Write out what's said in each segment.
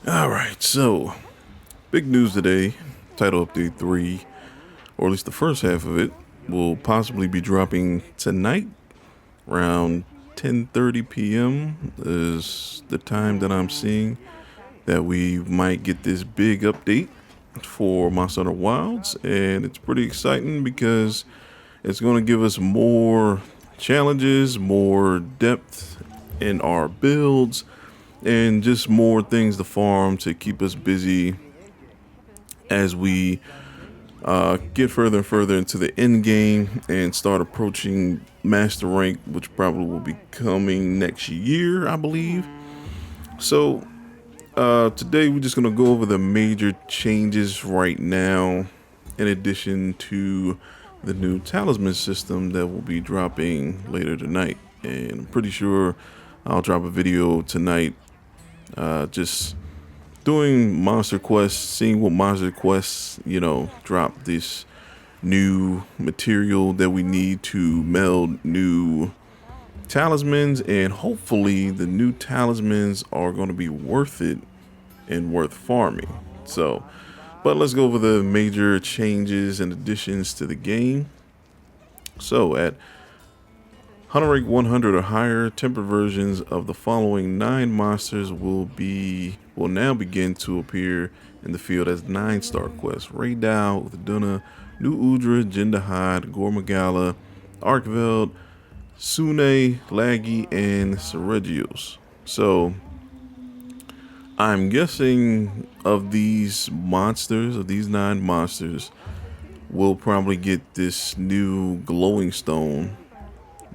Alright, so big news today. Title Update 3, or at least the first half of it, will possibly be dropping tonight around 10:30 p.m. is the time that I'm seeing that we might get this big update for Monster Hunter Wilds, and it's pretty exciting because it's going to give us more challenges, more depth in our builds, and just more things to farm to keep us busy as we get further and further into the end game and start approaching master rank, which probably will be coming next year, I believe. So today we're just going to go over the major changes right now, in addition to the new talisman system that will be dropping later tonight. And I'm pretty sure I'll drop a video tonight just doing monster quests, seeing what monster quests, drop this new material that we need to meld new talismans, and hopefully the new talismans are going to be worth it and worth farming. So, but let's go over the major changes and additions to the game. So at Hunter rank 100 or higher, tempered versions of the following 9 monsters will now begin to appear in the field as 9-star quests: Raydal, Uthaduna, New Udra, Jindahad, Gormagala, Arkveld, Sune, Laggy, and Seregios. So I'm guessing of these 9 monsters, we'll probably get this new glowing stone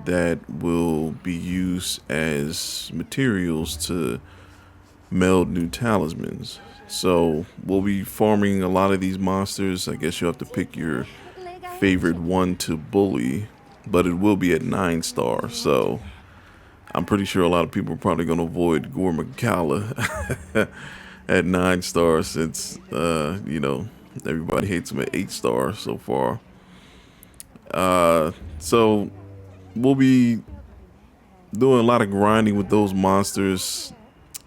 that will be used as materials to meld new talismans. So we'll be farming a lot of these monsters. I guess you have to pick your favorite one to bully, but it will be at 9-star. So I'm pretty sure a lot of people are probably going to avoid Gormagala at 9-star since, everybody hates him at 8-star so far. So we'll be doing a lot of grinding with those monsters.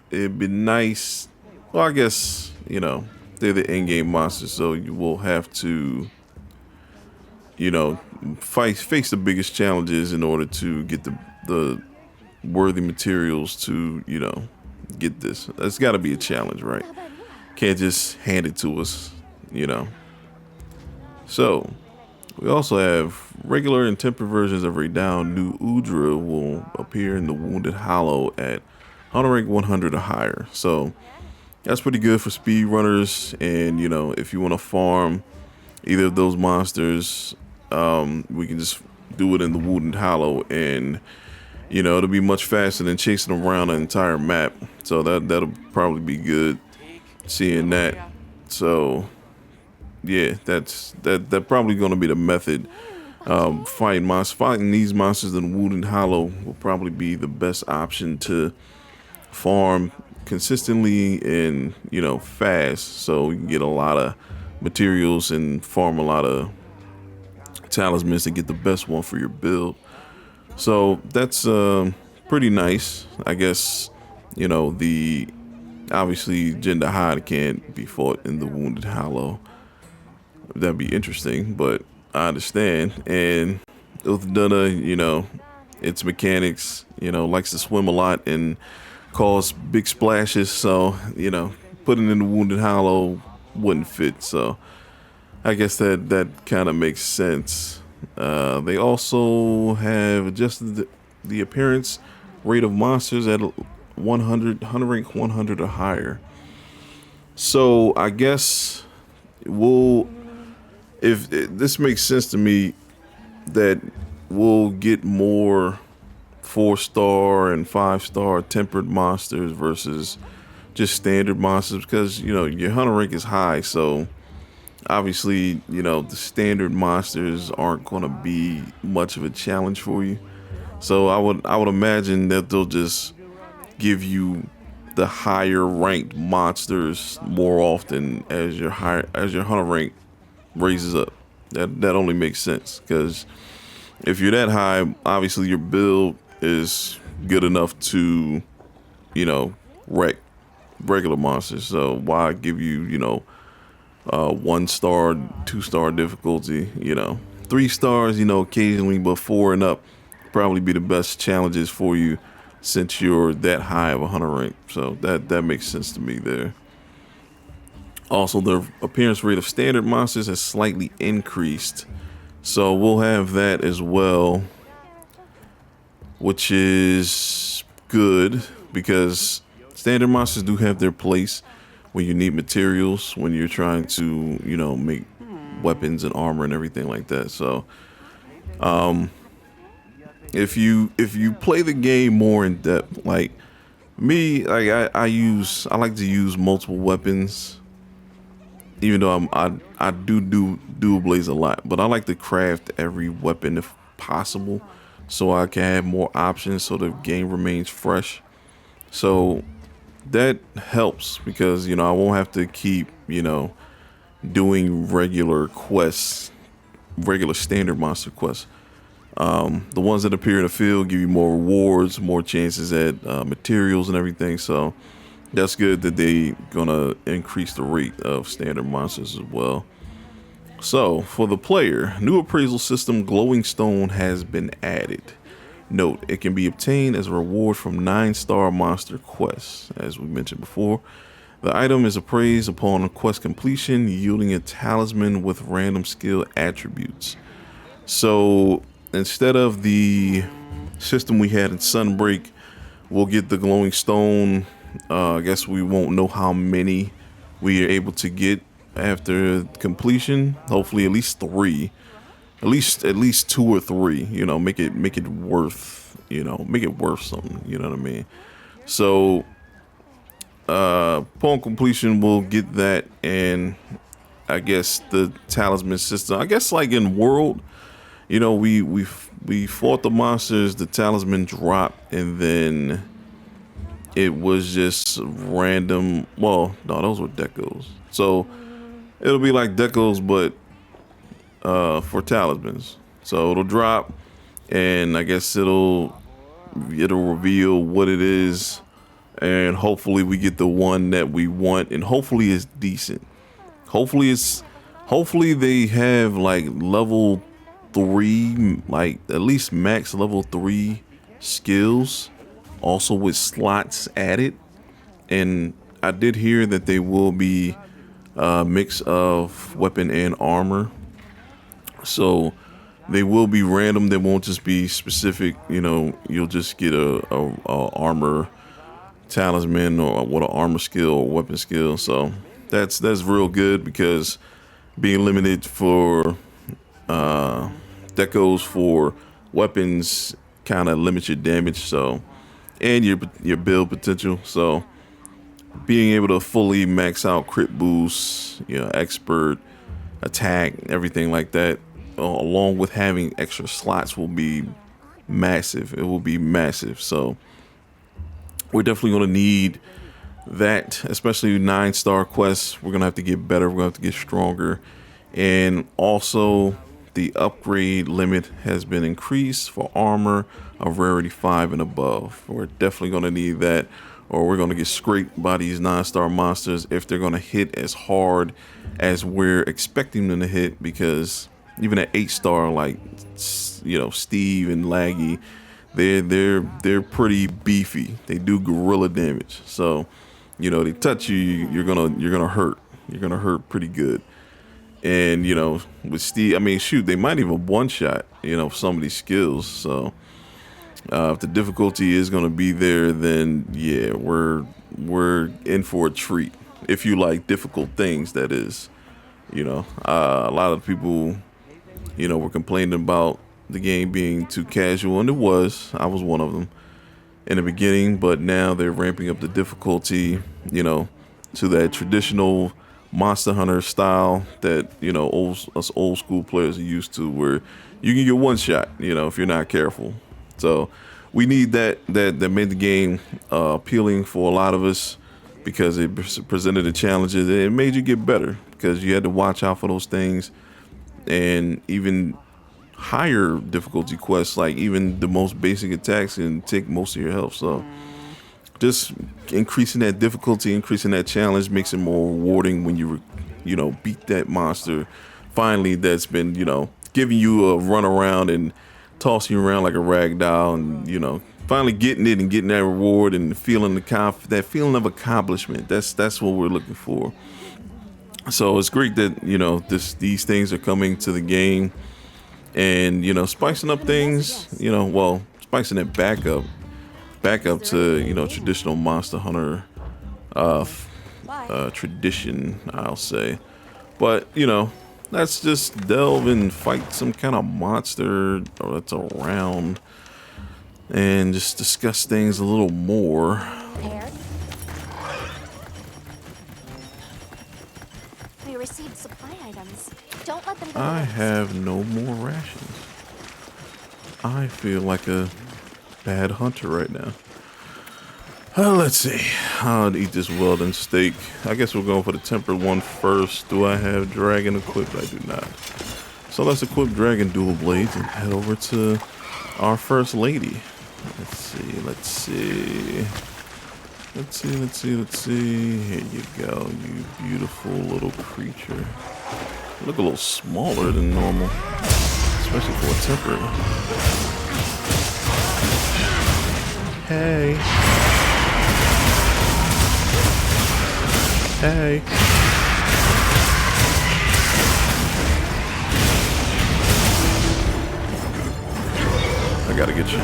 It'd be nice. Well, I guess, they're the in-game monsters, so you will have to, face the biggest challenges in order to get the worthy materials to, get this. That's got to be a challenge, right? Can't just hand it to us, So we also have regular and tempered versions of Raydal. New Udra will appear in the Wounded Hollow at Hunter rank 100 or higher. So that's pretty good for speed runners, and if you want to farm either of those monsters, we can just do it in the Wounded Hollow, and it'll be much faster than chasing them around the entire map. So that'll probably be good seeing that. So yeah, that probably going to be the method. Fighting these monsters in Wounded Hollow will probably be the best option to farm consistently and fast, so you can get a lot of materials and farm a lot of talismans to get the best one for your build. So that's pretty nice. I guess obviously Jindahad can't be fought in the Wounded Hollow. That'd be interesting, but I understand. And Uthaduna, its mechanics, likes to swim a lot and cause big splashes. So, putting in the Wounded Hollow wouldn't fit. So I guess that kind of makes sense. They also have adjusted the appearance rate of monsters at 100 rank 100 or higher. So I guess if this makes sense to me, that we'll get more 4-star and 5-star tempered monsters versus just standard monsters, because your hunter rank is high, so obviously the standard monsters aren't going to be much of a challenge for you. So I would imagine that they'll just give you the higher ranked monsters more often as your hunter rank raises up. That only makes sense, because If you're that high, obviously your build is good enough to, you know, wreck regular monsters. So why give you, 1 star, 2 star difficulty, 3 stars, occasionally, but 4 and up probably be the best challenges for you since you're that high of a hunter rank. So that makes sense to me there. Also, the appearance rate of standard monsters has slightly increased. So we'll have that as well, which is good because standard monsters do have their place when you need materials, when you're trying to, make weapons and armor and everything like that. So if you play the game more in depth, like me, like I like to use multiple weapons, even though I do dual blaze a lot, but I like to craft every weapon if possible, so I can have more options, so the game remains fresh. So that helps because I won't have to keep doing regular quests, regular standard monster quests. The ones that appear in the field give you more rewards, more chances at materials and everything. So that's good that they gonna increase the rate of standard monsters as well. So for the player, new appraisal system Glowing Stone has been added. Note, it can be obtained as a reward from 9-star monster quests. As we mentioned before, the item is appraised upon quest completion, yielding a talisman with random skill attributes. So instead of the system we had in Sunbreak, we'll get the Glowing Stone. I guess we won't know how many we are able to get after completion. Hopefully, at least 3, at least 2 or 3. Make it worth. Make it worth something. You know what I mean? So, upon completion, we'll get that, and I guess the talisman system. I guess like in World, we fought the monsters, the talisman dropped, and then it was just random. Well, no, those were decos. So it'll be like decos, but for talismans. So it'll drop, and I guess it'll reveal what it is, and hopefully we get the one that we want, and hopefully it's decent. Hopefully they have like level 3, like at least max level 3 skills, also with slots added. And I did hear that they will be a mix of weapon and armor, so they will be random. They won't just be specific. You'll just get a armor talisman or what, an armor skill or weapon skill. So that's real good, because being limited for decos for weapons kind of limits your damage, so, and your build potential. So being able to fully max out crit boosts, expert attack, everything like that, along with having extra slots, will be massive. It will be massive. So we're definitely going to need that, especially 9-star quests. We're going to have to get better. We're going to have to get stronger. And also, the upgrade limit has been increased for armor of rarity 5 and above. We're definitely going to need that, or we're going to get scraped by these 9-star monsters if they're going to hit as hard as we're expecting them to hit. Because even at 8-star, like Steve and Laggy, they're pretty beefy. They do gorilla damage. So they touch you, you're gonna hurt. You're gonna hurt pretty good. And with Steve, I mean, shoot, they might even one shot some of these skills. So if the difficulty is gonna be there, then yeah, we're in for a treat. If you like difficult things, that is. A lot of people were complaining about the game being too casual, and it was. I was one of them in the beginning, but now they're ramping up the difficulty, to that traditional Monster Hunter style that us old school players are used to, where you can get one shot, if you're not careful. So we need that made the game appealing for a lot of us, because it presented the challenges. It made you get better because you had to watch out for those things, and even higher difficulty quests, like even the most basic attacks can take most of your health. So just increasing that difficulty, increasing that challenge makes it more rewarding when you beat that monster finally that's been, giving you a run around and tossing you around like a rag doll, and finally getting it and getting that reward and feeling that feeling of accomplishment. That's what we're looking for. So it's great that these things are coming to the game, and spicing up things. Spicing it back up to traditional Monster Hunter tradition, I'll say. But let's just delve and fight some kind of monster that's around, and just discuss things a little more. We received supply items. Don't let them go. I have no more rations. I feel like a bad hunter right now. Let's see. I'll eat this well-done steak. I guess we're going for the tempered one first. Do I have dragon equipped? I do not. So let's equip dragon dual blades and head over to our first lady. Let's see. Here you go, you beautiful little creature. You look a little smaller than normal, especially for a tempered. Hey. I gotta get you.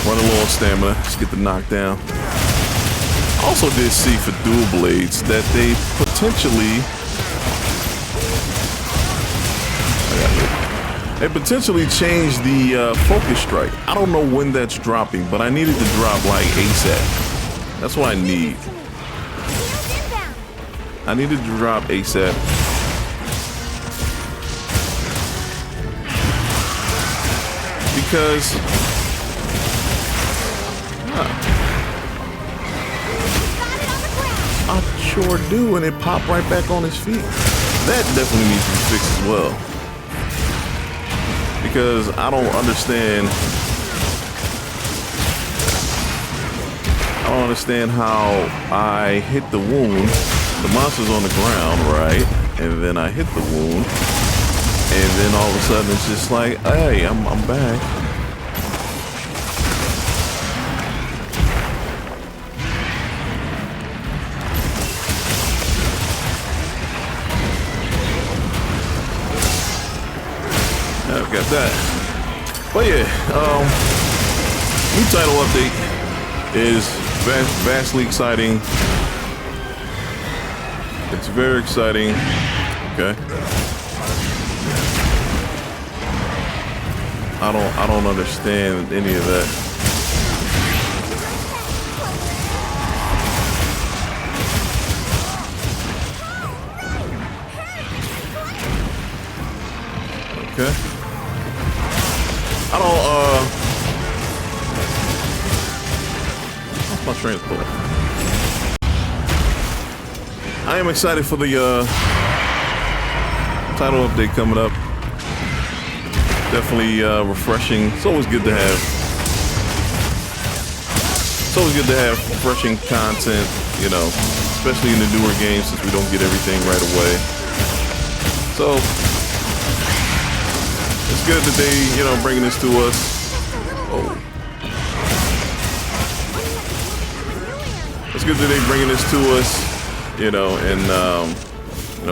Run a little stamina. Let's get the knockdown. Also did see for dual blades that they potentially changed the focus strike. I don't know when that's dropping, but I needed to drop like ASAP. That's what I need. I needed to drop ASAP. Because I sure do, and it popped right back on his feet. That definitely needs to be fixed as well. Because I don't understand how I hit the wound. The monster's on the ground, right? And then I hit the wound. And then all of a sudden it's just like, hey, I'm back. I've got that. But yeah, new title update is vastly exciting. It's very exciting. Okay. I don't understand any of that. Okay. What's my train of thought? I am excited for the title update coming up. Definitely refreshing. It's always good to have. Refreshing content, especially in the newer games since we don't get everything right away. So it's good that they, bringing this to us. Oh. It's good that they bringing this to us. And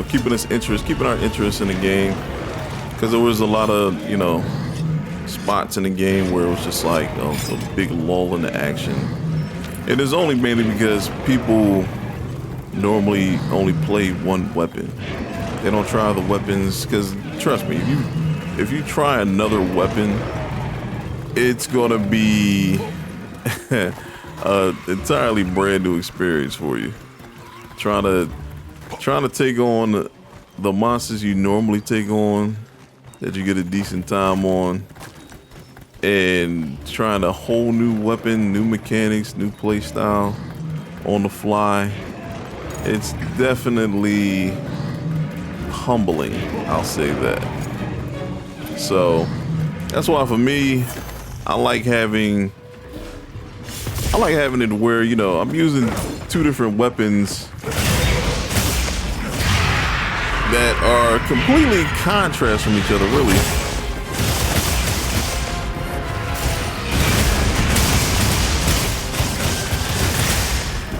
keeping our interest in the game, because there was a lot of spots in the game where it was just like a big lull in the action. It is only mainly because people normally only play one weapon. They don't try other weapons, because trust me, if you try another weapon, it's gonna be an entirely brand new experience for you. Trying to take on the monsters you normally take on, that you get a decent time on, and trying a whole new weapon, new mechanics, new play style on the fly. It's definitely humbling, I'll say that. So That's why for me, I like having it where, you know, I'm using two different weapons that are completely contrast from each other, really.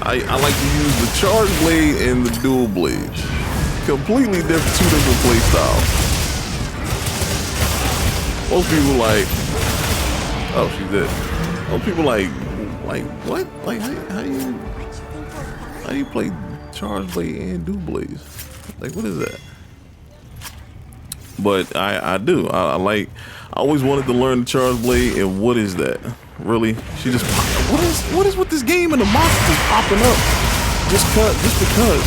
I like to use the charge blade and the dual blade. Completely different, two different play styles. Most people like, oh, she's dead. Most people like what? Like how do you play charge blade and dual blades? Like, what is that? But I do. I always wanted to learn the charge blade, and what is that? Really? She just what is with this game and the monsters popping up? Just because.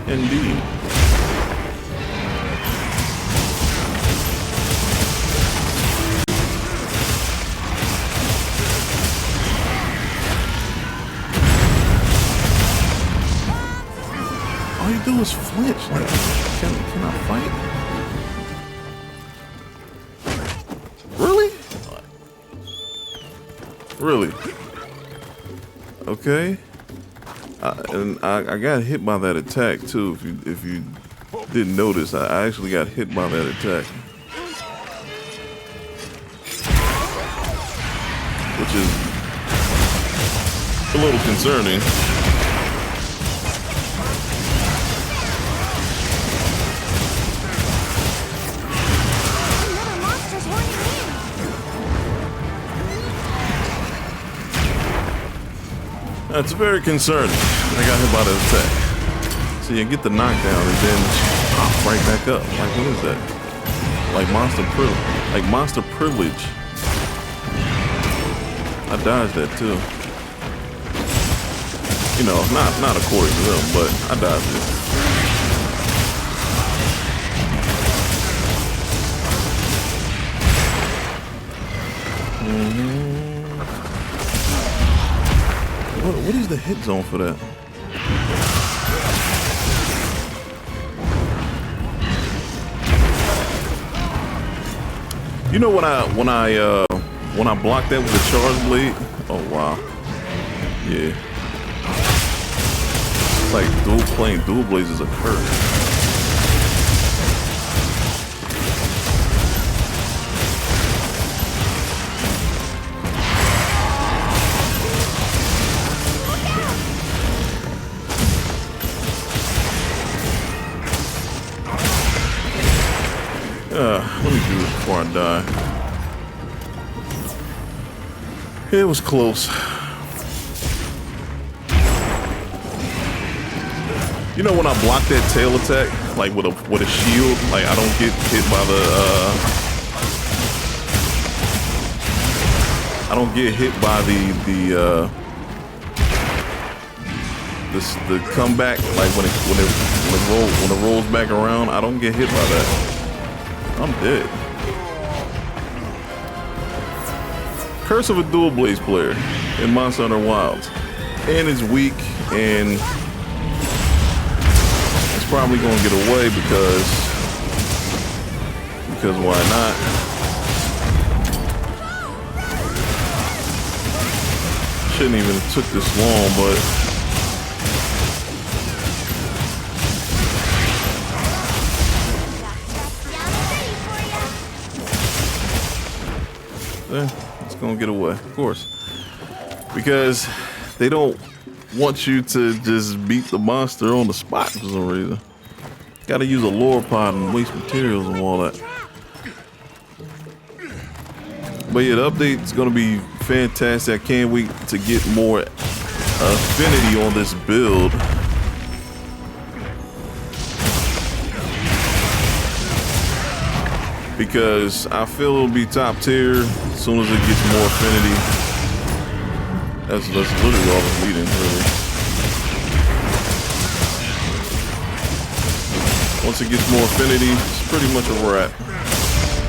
Indeed. All you do is flinch. Like, can I fight? Really? Really? Okay. And I got hit by that attack too. If you didn't notice, I actually got hit by that attack, which is a little concerning. That's very concerning. I got hit by the attack. So you get the knockdown and then pop right back up. Like, what is that? Like monster privilege. I dodged that too. You know, not according to them, but I dodged it. What is the hit zone for that? You know when I blocked that with the charge blade? Oh wow. Yeah. It's like playing dual blades is a curse. Let me do this before I die. It was close. You know when I block that tail attack, like with a shield, like I don't get hit by the comeback, like when it rolls back around, I don't get hit by that. I'm dead. Curse of a Dual Blades player in Monster Hunter Wilds. And it's weak, and it's probably gonna get away because why not? Shouldn't even have took this long, but it's gonna get away, of course, because they don't want you to just beat the monster on the spot for some reason. Gotta use a lore pod and waste materials and all that. But yeah, the update is gonna be fantastic. I can't wait to get more affinity on this build. Because I feel it'll be top tier as soon as it gets more affinity. That's literally all it's needing, really. Once it gets more affinity, it's pretty much a wrap.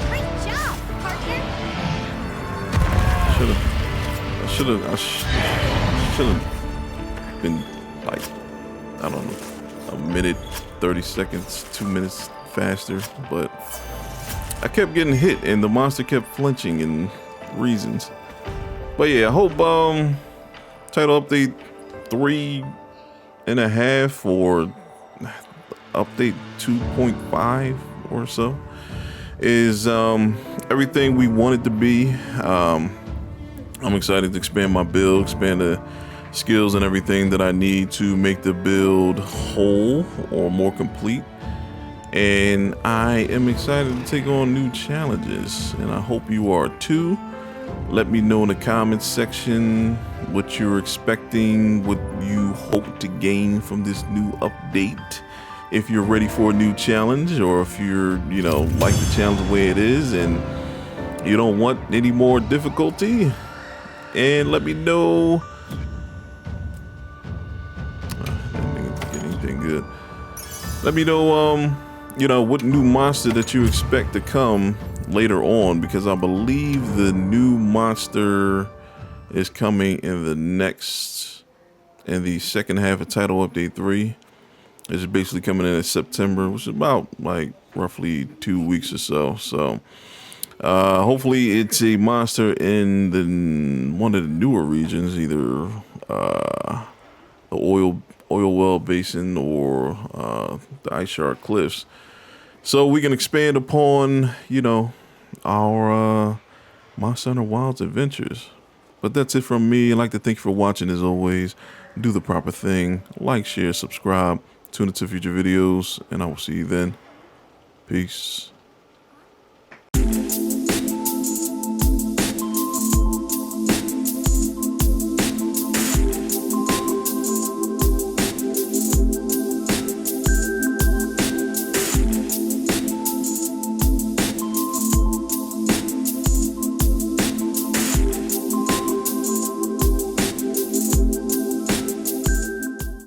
Great job, partner. should have been like, I don't know, a minute, 30 seconds, 2 minutes faster, but I kept getting hit and the monster kept flinching and reasons. But yeah, I hope title update 3.5 or update 2.5 or so is everything we want it to be. I'm excited to expand my build, expand the skills and everything that I need to make the build whole or more complete. And I am excited to take on new challenges, and I hope you are too. Let me know in the comments section what you're expecting, what you hope to gain from this new update. If you're ready for a new challenge, or if you're, like the challenge the way it is and you don't want any more difficulty. And let me know. Didn't get anything good. Let me know, what new monster that you expect to come later on, because I believe the new monster is coming in the second half of title update 3. It's basically coming in September, which is about like roughly 2 weeks or so. So hopefully it's a monster in one of the newer regions, either the oil well basin or the Ice Shard Cliffs, so we can expand upon our Monster Hunter Wilds adventures. But that's it from me. I'd like to thank you for watching. As always, do the proper thing, like, share, subscribe, tune into future videos, and I will see you then. Peace.